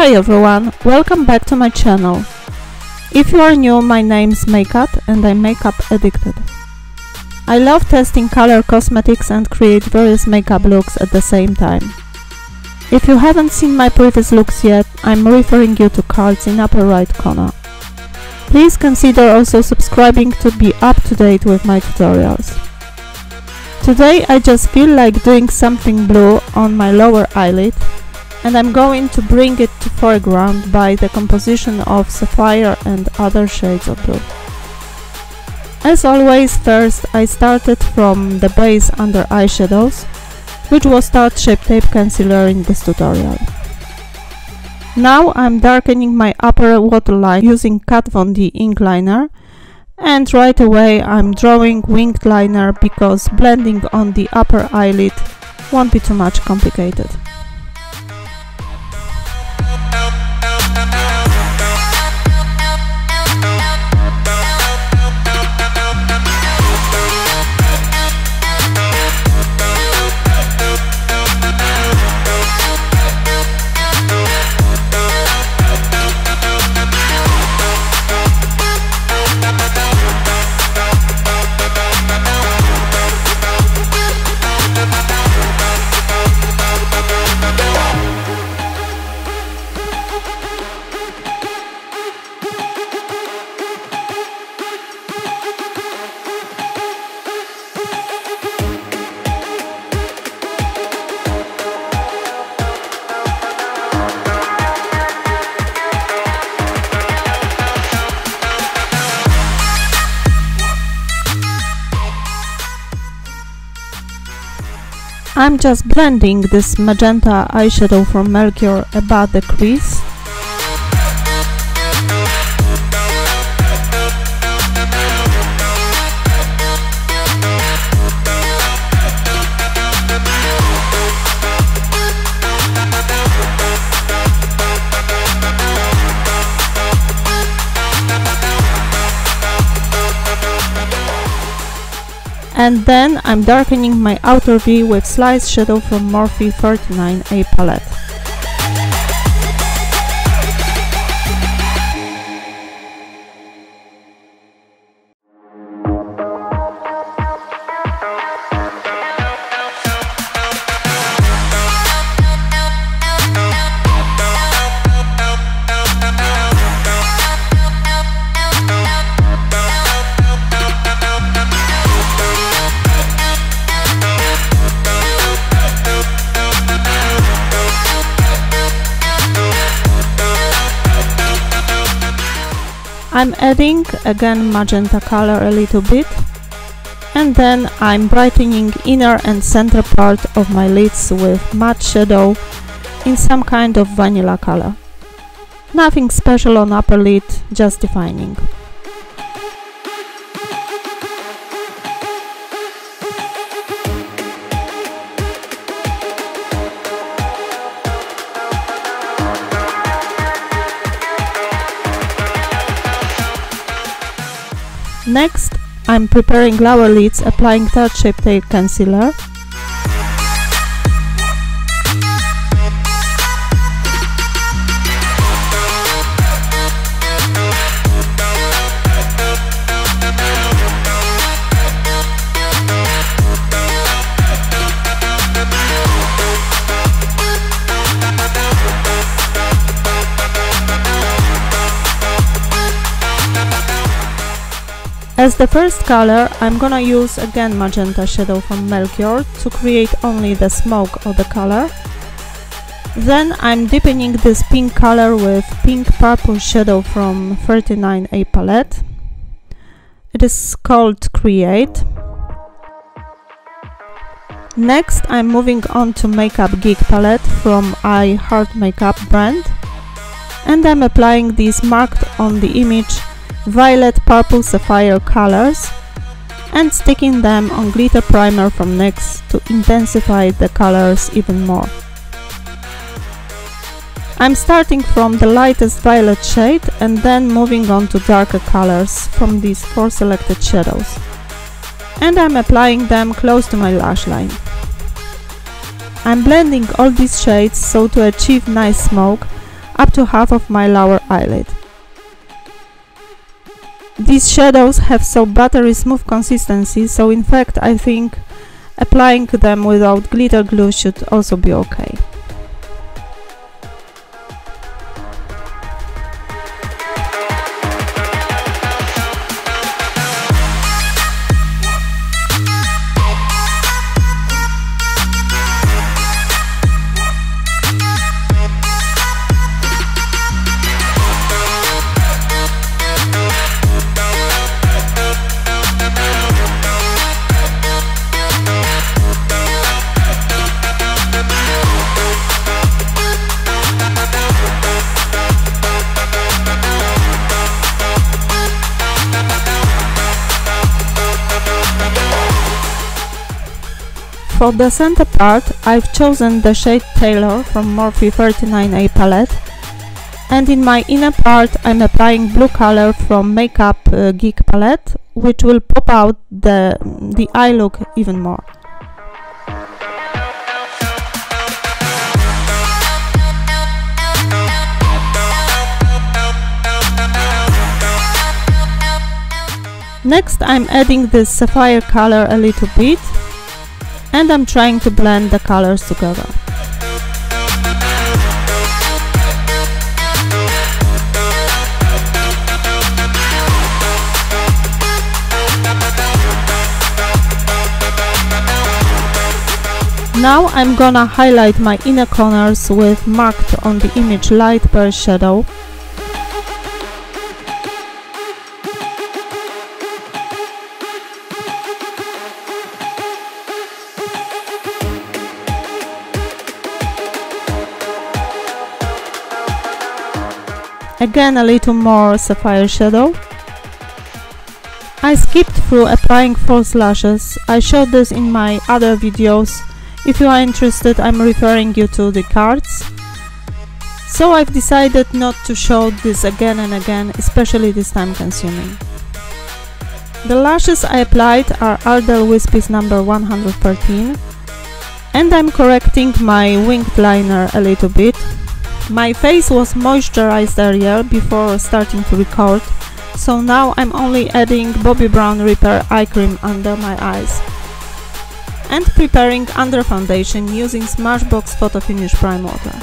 Hi everyone, welcome back to my channel. If you are new, my name's Makeup and I'm makeup addicted. I love testing color cosmetics and create various makeup looks at the same time. If you haven't seen my previous looks yet, I'm referring you to cards in upper right corner. Please consider also subscribing to be up to date with my tutorials. Today I just feel like doing something blue on my lower eyelid, and I'm going to bring it to foreground by the composition of Sapphire and other shades of blue. As always, first I started from the base under eyeshadows, which was Tarte Shape Tape Concealer in this tutorial. Now I'm darkening my upper waterline using Kat Von D ink liner, and right away I'm drawing winged liner because blending on the upper eyelid won't be too much complicated. I'm just blending this magenta eyeshadow from Melchior above the crease. And then I'm darkening my outer V with Slice Shadow from Morphe 39A palette. I'm adding again magenta color a little bit, and then I'm brightening inner and center part of my lids with matte shadow in some kind of vanilla color. Nothing special on upper lid, just defining. Next, I'm preparing lower lids, applying Tarte Shape Tape Concealer. As the first color, I'm gonna use again magenta shadow from Melchior to create only the smoke of the color. Then I'm deepening this pink color with pink purple shadow from 39A palette. It is called Create. Next I'm moving on to Makeup Geek palette from I Heart Makeup brand, and I'm applying these marked on the image violet, purple, sapphire colors and sticking them on glitter primer from NYX to intensify the colors even more. I'm starting from the lightest violet shade and then moving on to darker colors from these 4 selected shadows, and I'm applying them close to my lash line. I'm blending all these shades so to achieve nice smoke up to half of my lower eyelid. These shadows have so buttery smooth consistency, so in fact I think applying them without glitter glue should also be okay. For the center part, I've chosen the shade Tailor from Morphe 39A palette, and in my inner part I'm applying blue color from Makeup Geek palette, which will pop out the eye look even more. Next I'm adding this Sapphire color a little bit, and I'm trying to blend the colors together. Now I'm gonna highlight my inner corners with marked on the image light pearl shadow. Again a little more Sapphire shadow. I skipped through applying false lashes. I showed this in my other videos. If you are interested, I'm referring you to the cards. So I've decided not to show this again and again, especially this time consuming. The lashes I applied are Ardell Wispies number 113, and I'm correcting my winged liner a little bit. My face was moisturized earlier before starting to record, so now I'm only adding Bobbi Brown Repair eye cream under my eyes and preparing under foundation using Smashbox Photo Finish Prime Water.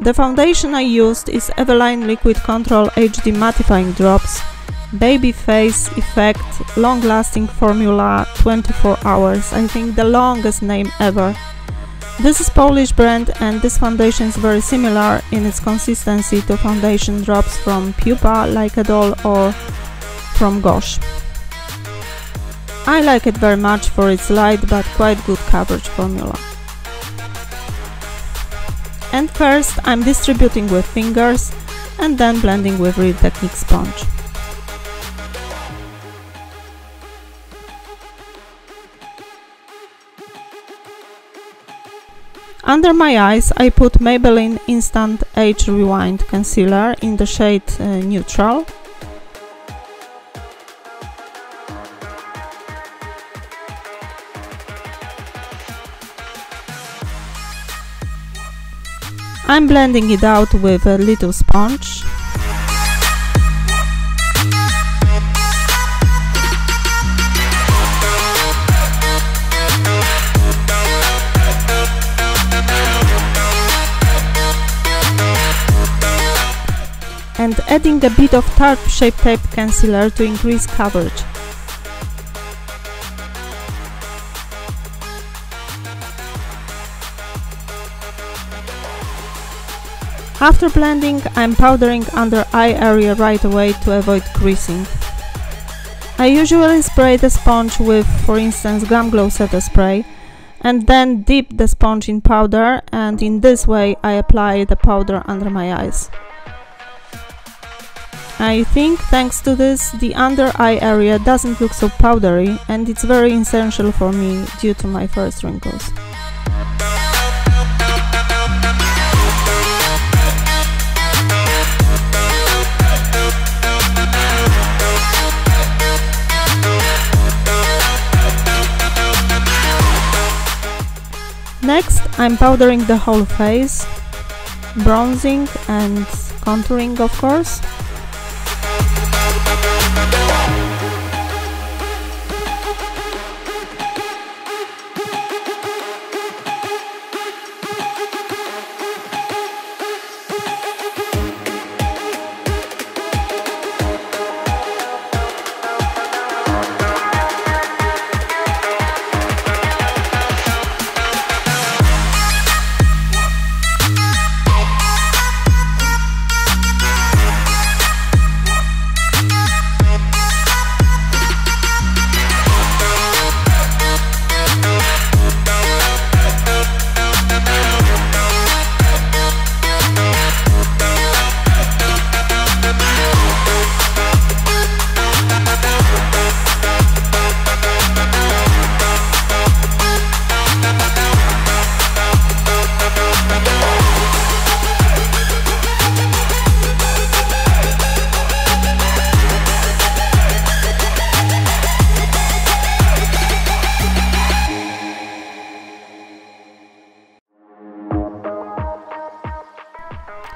The foundation I used is Eveline Liquid Control HD Mattifying Drops, Baby Face Effect, Long Lasting Formula 24 Hours, I think the longest name ever. This is Polish brand, and this foundation is very similar in its consistency to foundation drops from Pupa, Like a Doll, or from Gosh. I like it very much for its light but quite good coverage formula. And first I'm distributing with fingers and then blending with Real Technique sponge. Under my eyes I put Maybelline Instant Age Rewind Concealer in the shade Neutral. I'm blending it out with a little sponge. And adding a bit of Tarte Shape Tape Concealer to increase coverage. After blending, I'm powdering under eye area right away to avoid creasing. I usually spray the sponge with, for instance, Glam Glow Set Spray, and then dip the sponge in powder, and in this way I apply the powder under my eyes. I think thanks to this the under eye area doesn't look so powdery, and it's very essential for me due to my first wrinkles. Next, I'm powdering the whole face, bronzing and contouring, of course.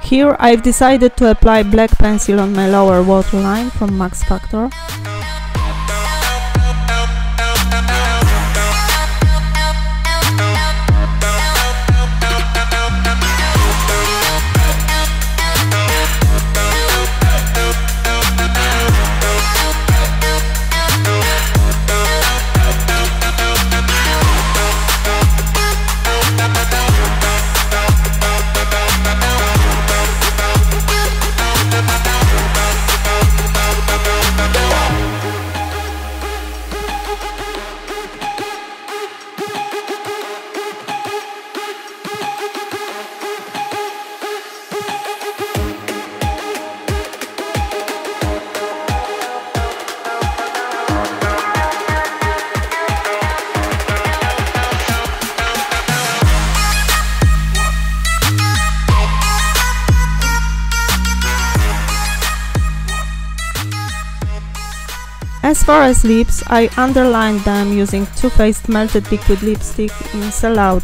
Here I've decided to apply black pencil on my lower waterline from Max Factor. As far as lips, I underlined them using Too Faced Melted Liquid Lipstick in Sell Out.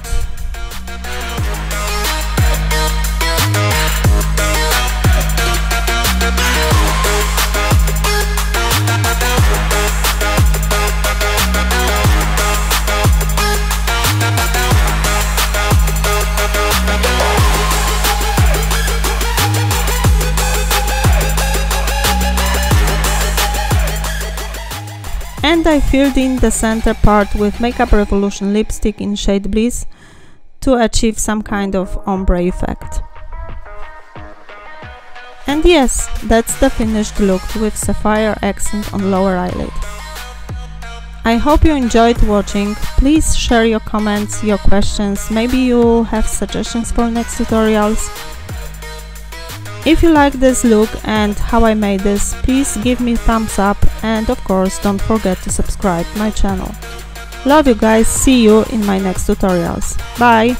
And I filled in the center part with Makeup Revolution lipstick in shade Bliss to achieve some kind of ombre effect. And yes, that's the finished look with Sapphire accent on lower eyelid. I hope you enjoyed watching. Please share your comments, your questions, maybe you have suggestions for next tutorials. If you like this look and how I made this, please give me thumbs up and of course don't forget to subscribe my channel. Love you guys, see you in my next tutorials. Bye!